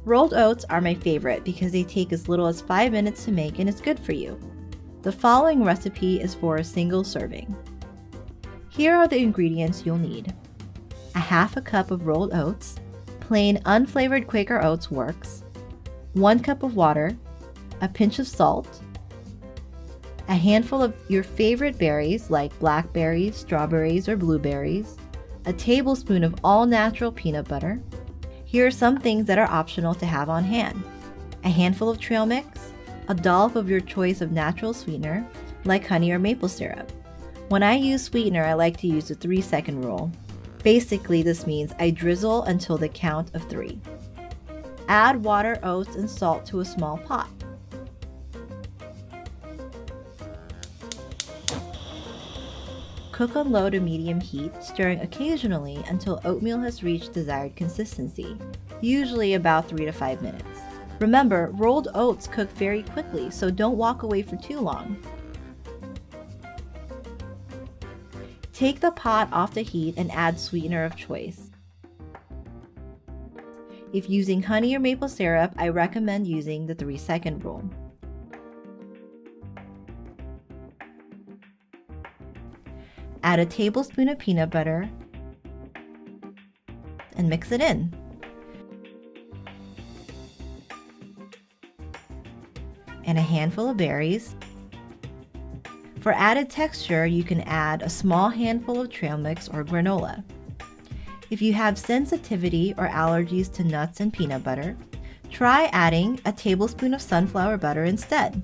Rolled oats are my favorite because they take as little as 5 minutes to make and it's good for you. The following recipe is for a single serving. Here are the ingredients you'll need. A half a cup of rolled oats, plain unflavored Quaker oats works, 1 cup of water, a pinch of salt, a handful of your favorite berries like blackberries, strawberries, or blueberries, a tablespoon of all-natural peanut butter. Here are some things that are optional to have on hand. A handful of trail mix, a dollop of your choice of natural sweetener, like honey or maple syrup. When I use sweetener, I like to use the 3-second rule. Basically, this means I drizzle until the count of 3. Add water, oats, and salt to a small pot. Cook on low to medium heat, stirring occasionally until oatmeal has reached desired consistency, usually about 3 to 5 minutes. Remember, rolled oats cook very quickly, so don't walk away for too long. Take the pot off the heat and add sweetener of choice. If using honey or maple syrup, I recommend using the 3-second rule. Add a tablespoon of peanut butter and mix it in. And a handful of berries. For added texture, you can add a small handful of trail mix or granola. If you have sensitivity or allergies to nuts and peanut butter, try adding a tablespoon of sunflower butter instead.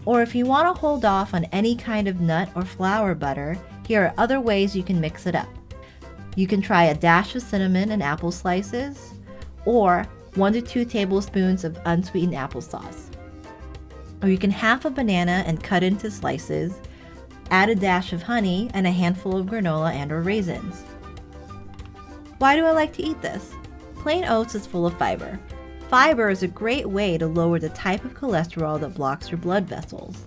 Or if you want to hold off on any kind of nut or flour butter, here are other ways you can mix it up. You can try a dash of cinnamon and apple slices, or 1 to 2 tablespoons of unsweetened applesauce. Or you can half a banana and cut into slices, add a dash of honey and a handful of granola and/or raisins. Why do I like to eat this? Plain oats is full of fiber. Fiber is a great way to lower the type of cholesterol that blocks your blood vessels.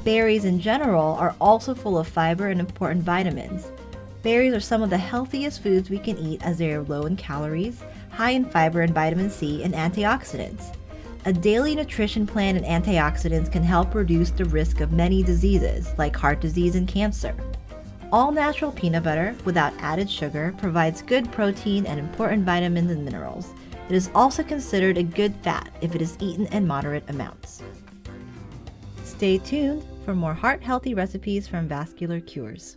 Berries in general are also full of fiber and important vitamins. Berries are some of the healthiest foods we can eat as they are low in calories, high in fiber and vitamin C and antioxidants. A daily nutrition plan and antioxidants can help reduce the risk of many diseases like heart disease and cancer. All natural peanut butter without added sugar provides good protein and important vitamins and minerals. It is also considered a good fat if it is eaten in moderate amounts. Stay tuned for more heart-healthy recipes from Vascular Cures.